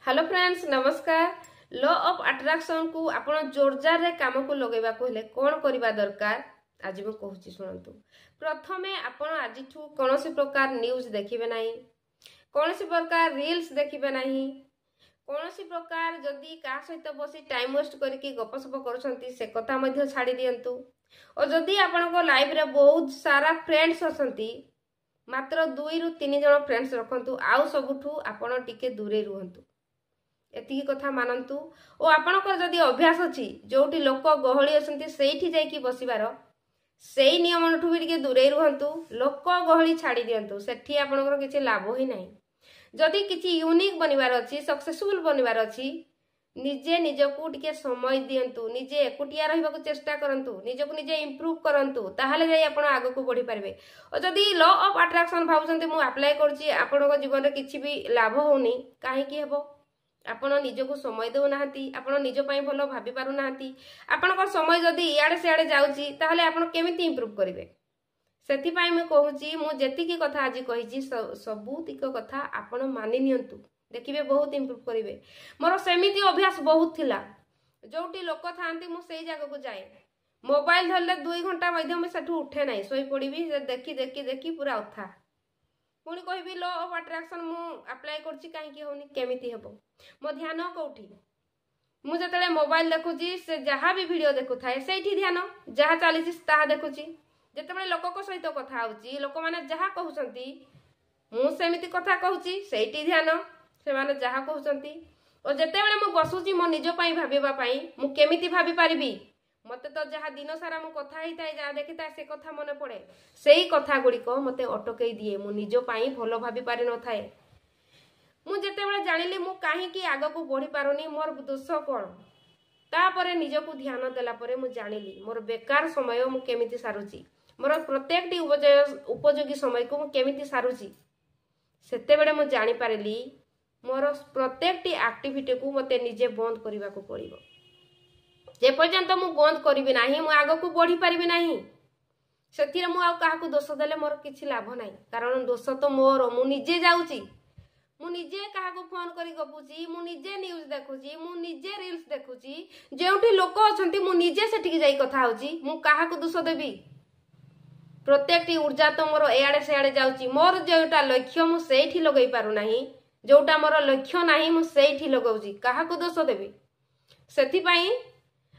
Hello friends नमस्कार। Law of attraction को आपण जोरजार रे काम को लगेबा कहले कोन करबा दरकार आज मैं कहूची सुनंतु। प्रथमे आपण आजिठू कोनोसी प्रकार न्यूज देखिबे नाही, कोनोसी प्रकार रील्स देखिबे नाही, कोनोसी प्रकार जदी का सहित बसी टाइम वेस्ट करके गपसप करछंती से कथा मध्ये छाड़ी दियंतु। और जदी आपण को लाइफ रे बहुत सारा फ्रेंड्स असंती मात्र 2 रु 3 जण फ्रेंड्स रखंतु, आउ सबुठू आपण टिके दूरे रुहंतु। एति कथा मानंतु। और आपणकर जदि अभ्यास अछि जोटी लोक गहली असंती सेठी जाईकी बसिबार सेई नियमठू भी टिके दूरे रुहंतु। लोक गहली छाड़ी दियंतु, सेठी आपणकर किछि लाभ ही नाही। जदि किछि यूनिक बनिबार अछि, सक्सेसफुल बनिबार अछि, निजे निजको टिके समय दियंतु, निजे एकुटिया रहिबाकू चेष्टा करंतु, निजको निजे इंप्रूव करंतु, ताहाले जाई आपण आगो को बढ़ी पारबे। और जदि लॉ ऑफ अट्रैक्शन भाबुचंती मु अप्लाई करछि आपणको जीवन रे किछि भी लाभ होउनी, काहे की हेबो? आपण निजको समय देउ नाहंती, आपण निज पई भलो भाबी पारु नाहंती। आपणकर समय जदि इयाडे सियाडे जाउची ताहाले आपण केमिति इंप्रूव करिवे? सेति पई मैं कहूची मु जेतिकी कथा आज कहिची सबुतिक कथा आपण मानि नियंतु, देखिबे बहुत इंप्रूव करिवे। मोर सेमिति अभ्यास बहुत थिला, जोटी लोक थांती मु सेई जागा को जाए, मोबाइल धरले 2 घंटा मध्ये मैं सेठू उठे नाही, सोई पड़ीबी, देखी देखी देखी पूरा अथा। पुणी कहबी लॉ ऑफ अट्रैक्शन मु अप्लाई करछि काहे की होनी, केमिति हेबो? मो ध्यान कोठी मु जतले मोबाइल देखुची से जहा भी वीडियो देखु थाए सेठी ध्यान, जहा चलीछि ताहा देखुची। जेतेबेले लोक को सहित कथा होउची, लोक माने जहा कहउचंती मु सेमिति कथा कहउची, सेठी ध्यान, से माने जहा कहउचंती। और जेतेबेले मु बसुची मो निज पई भाबिबा पई मु केमिति भाबी पारिबी, मते तो जहा दिन सारा मु कथा हिताए जहा देखिता से कथा मने पड़े, सेही कथा गुडी को मते अटकई दिए, मु निज पई भलो भाबी पारि न थाए। मु जेतेबेले जानिली मु काहे की आगो को बढ़ी पारुनी, मोर दोष कोन, तापरे निजको ध्यान देला परे मु जानिली मोर बेकार समय मु केमिति सारुची, मोर प्रत्येकटी उपयोगी समय को मु केमिति सारुची। सेतेबेले मु जानि पारिली मोर प्रत्येकटी एक्टिविटी को मते निजे बंद करिबा को पड़िबो। जे पर्यंत मु बंद करिबि नाही मु आगो को बढ़ी पारिबि नाही। सेथिरे मु आ काहा को दोष देले मोर किछि लाभ नाही, कारण दोष तो मोर, मु निजे जाउची, मु निजे काहा को फोन करी गपुची, मु निजे न्यूज देखुची, मु निजे रील्स देखुची, जेउठी लोक अछंती मु निजे सेठिक जाई कथा होची, मु काहा को दोष देबी? प्रत्येकटी ऊर्जा तो मोर एआडे सेआडे जाउची। मोर जेउटा लक्ष्य मु सेठी लगई पारु नाही, जोटा मोर लक्ष्य नाही मु सेठी लगाउची, काहा को दोष देबी? सेथि पई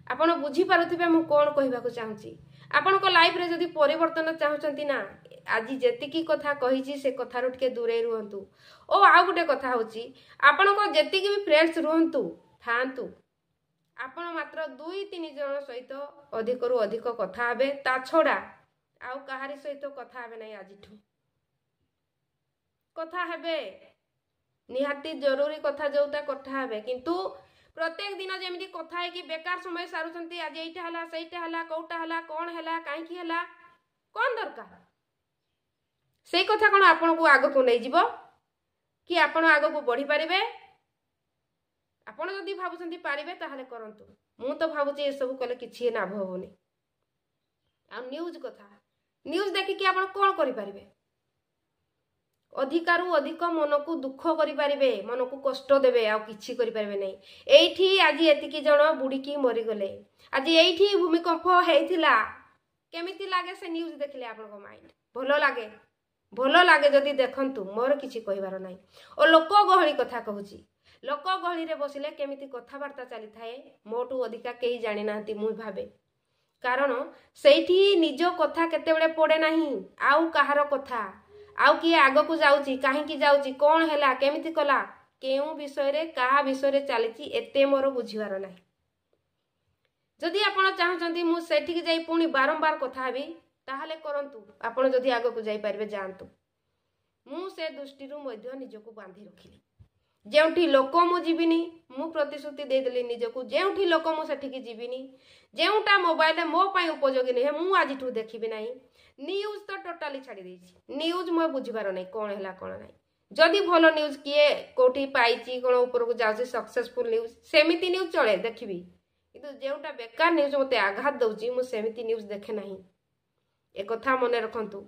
आपण बुझी पारुथिबे मु कोन कहिबा को चाहूची। आपण को लाइफ रे जदी परिवर्तन चाहउचंती ना, आज जेतिकी कथा कहिची से कथा रो टिके दूरे रुहंतु। ओ आ गुटे कथा होची, आपण को जेतिकी भी फ्रेंड्स रुहंतु थांतु, आपण मात्र 2-3 जण सहित अधिक रु अधिक कथा हेबे, ता छोडा आउ कहारी सहित कथा हेबे नै। आजिठू कथा हेबे निहाती जरूरी कथा जोता कथा हेबे, किंतु प्रत्येक दिन जेमिति कथा है कि बेकार समय सारुचंती, आज एइटा हला सेइटा हला कोउटा हला कोन हला काहे की हला कोन दरकार, सेई कथा कोन आपन को आगो को नै जिवो कि आपण आगो को बढ़ी पारिबे? आपण जदी भाबुचंती पारिबे ताहाले करंतु। मु तो भाबुची ए सब कले किछि लाभ होबोनी। आ न्यूज कथा, न्यूज देखि कि आपण कोन करि पारिबे? अधिकारु अधिक मन को दुख करि पारिबे, मन को कष्ट देबे, आ किछि करि पारिबे नै। एइठी आज एतिकी जण बुडी की मरि गले, आज एइठी भूमिकंप हेइथिला, केमिति लागे से न्यूज देखले आपण को माइंड भलो लागे? भलो लागे जदी देखंतु, मोर किछि कहिबार नै। ओ लोक गहली कथा कहूची, लोक गहली रे बसिले केमिति कथा वार्ता चली थाए, मोटू अधिका केही जानि नाहंती मु भाबे, कारण सेइठी निजो कथा केतेबेले पड़े नाही, आउ कहारो कथा, आउ किए आगो को जाउची, काहे की जाउची, कोन हैला, केमिति कला, केउ विषय रे काहा विषय रे चलीची, एते मोर बुझिवार नाही। जदि आपण चाहचंती मु सेठिक जाई पुनी बारंबार कथा हेबी, ताहाले करंतु। आपण जदि आगो को जाई पारिबे जांतु। मु से दृष्टि रु मध्य निजको बांधी रखिली, जेउठी लोक मु जीविनी, मु प्रतिश्रुति दे देली निजको, जेउठी लोक मु सेठिक जीविनी, जेउटा मोबाइल मो पई उपयोगी नै मु आजिठू देखिबि नाही। न्यूज तो टोटाली छाड़ी देछि, न्यूज मो बुझिबार नै कोन हैला कोन नै। जदि भलो न्यूज किए कोठी पाइची, कोन ऊपर को जाउची सक्सेसफुल न्यूज, सेमिति न्यूज चले देखिबी, किंतु जेउटा बेकार न्यूज मते आघात दउची मु सेमिति न्यूज देखे नाही। ए कथा मने रखंतु।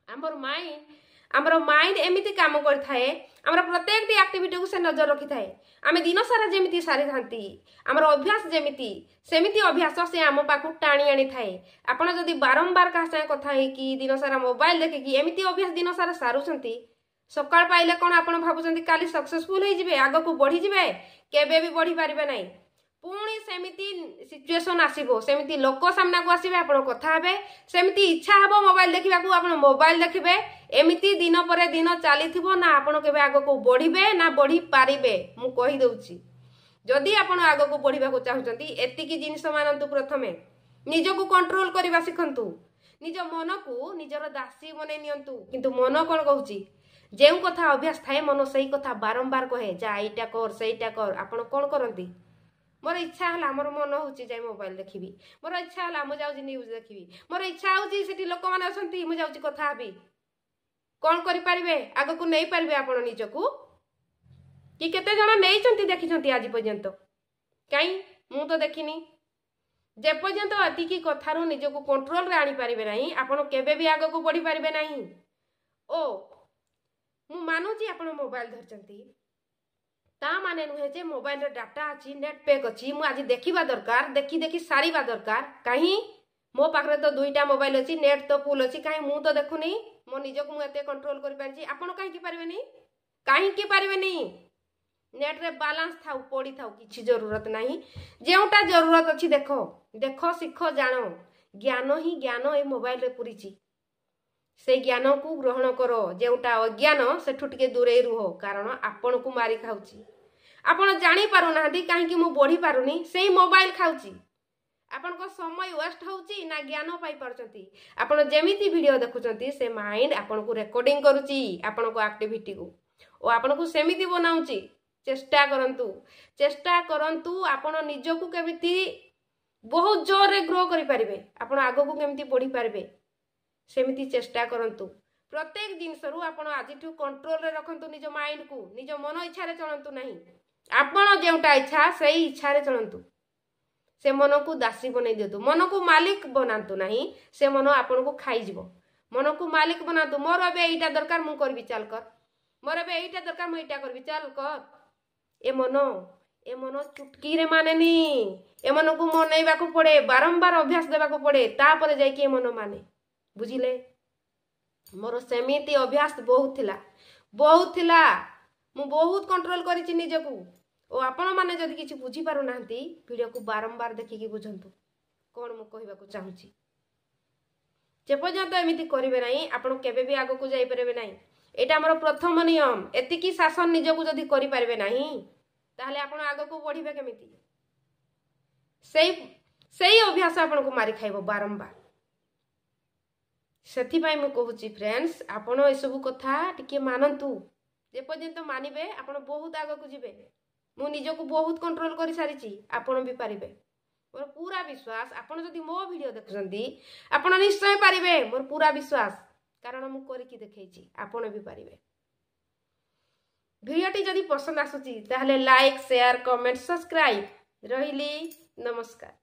हमर माइंड आमर माइंड एमती काम करथाए आमर प्रत्येक एक्टिविटी को से नजर रखी थाए आम दिन सारा जमी सारी था आमर अभ्यास जमीती सेमिति अभ्यास से आम पाखु टाणी आनी थाए आपण जदि बारंबार क्या साथ कथा कि दिन सारा मोबाइल देखिकी एमती अभ्यास दिन सारा सारुंट सकाळ पाइले कौन आप भावुं काली सक्सेसफुल हो आग को बढ़ी जाए केबे भी बढ़ी पारे ना पुणी सेमिति सिचुएशन आसीबो सेमिति लोक सामना को आसीबे आपण कथा हेबे सेमिति इच्छा हबो मोबाइल देखिबा को आपण मोबाइल देखिबे एमिति दिन पर दिन चलीथिबो ना आपण केबे आग को बढ़िबे ना बढ़ी पारिबे मु कहि दउची जदि आपण आग को बढ़िबा को चाहुचंती एतिकी जिनिस मानंतु प्रथमे निजको कंट्रोल करबा सिखंतु निज मन को निजर दासी बने नियंतु किंतु मन कोन कहूची जेउ कथा अभ्यास थाए मन सही कथा बारंबार कहे जा एटा कर सेटा कर आपण कोन करंती मोर इच्छा है मोर मन हो जाए मोबाइल देखी मोर इच्छा है मुझे जाऊँ न्यूज देखी मोर इच्छा होती लोक मैंने अच्छा मुझे जाऊँ कथा हेबी कौन करें आग को नहीं पारे आप निजकू कि केते जण नहीं देखी आज पर्यंत कहीं मु तो देखनी जे पर्यंत अतिकी कथारू निजको कंट्रोल रे आनी पारिबे नहीं आपण केबे भी आग को बढ़ी पारिबे नहीं ओ मु मानुची आपण मोबाइल धरचंती ता माने नुहे जे मोबाइल रे डाटा अच्छी नेट पैक अच्छी मु आज देखिबा दरकार देखी देखी सारीबा दरकार कहीं मो पाखरे तो दुईटा मोबाइल अच्छी नेट तो फुल अच्छी कहीं मु तो देखुनी मो निजको मु एते कंट्रोल करि पारछि आपण काहे की पारबे नहीं काहे की पारबे नहीं नेट रे बैलेंस थाउ पड़ी थाउ किछि जरूरत नहीं जेउटा जरूरत अच्छी देखो देखो सीखो जानो ज्ञान ही ज्ञान ए मोबाइल रे पुरीछि से ज्ञान को ग्रहण करो जेउटा अज्ञान सेठु टिके दूरे रुहो कारण आपण को मारी खाउची आपण जानी पारु नाहंती काहे कि मु बढ़ी पारुनी सेही मोबाइल खाउची आपण को समय वेस्ट होउची ना ज्ञान पाई पारचंती आपण जेमिति वीडियो देखुचंती से माइंड आपण को रिकॉर्डिंग करूची आपण को एक्टिविटी को ओ आपण को सेमिति बनाउची चेष्टा करंतु आपण निजको केमिति बहुत जोर रे ग्रो करि पारिबे आपण आगो को केमिति बढ़ी पारिबे सेमिति चेष्टा करंतु प्रत्येक जिनसरू आपण आजिठू कंट्रोल रे रखंतु निज माइंड को निज मन इच्छा रे चलंतु नहीं आपण जेउटा इच्छा सही इच्छा रे चलंतु से मन को दासी बनै दियतु मन को मालिक बनांतु नहीं से मन आपण को खाई जीवो मन को मालिक बनांतु मोर एबे एटा दरकार मु करबी चल कर मोर एबे एटा दरकार मु एटा करबी चल कर ए मन चुटकी रे मानेनी ए मन को मनैबा को पड़े बारंबार अभ्यास देबा को पड़े तापर जाई के मन माने बुझिले मोर सेमिति अभ्यास बहुत थिला मु बहुत कंट्रोल करिछि निजको ओ आपण माने जदि किछि बुझी पारु नांती वीडियो को बारंबार देखिकी बुझंतु कोन मु कहबा को चाहूछि जे पर्यंत एमिति करिवे नाही आपण केबे भी आगो को जाई परबे नाही एटा हमर प्रथम नियम एतिकी शासन निजको जदि करि पारबे नाही ताहले आपण आगो को बढ़िबे केमिति सेही अभ्यास आपण को मारी खाइबो बारंबार सेथिपाई मु कहूची फ्रेंड्स आपण ए सब कथा टिके मानंतु जे पर्यंत मानिबे आपण बहुत आगो को जिबे मु निजको बहुत कंट्रोल करि सारिची आपण भी पारिबे मोर पूरा विश्वास आपण जदि मो वीडियो देखछंती आपण निश्चय पारिबे मोर पूरा विश्वास कारण मु करिकि देखैची आपण भी पारिबे वीडियोटी जदि पसंद आसुची ताहले लाइक शेयर कमेंट सब्सक्राइब रहिली नमस्कार।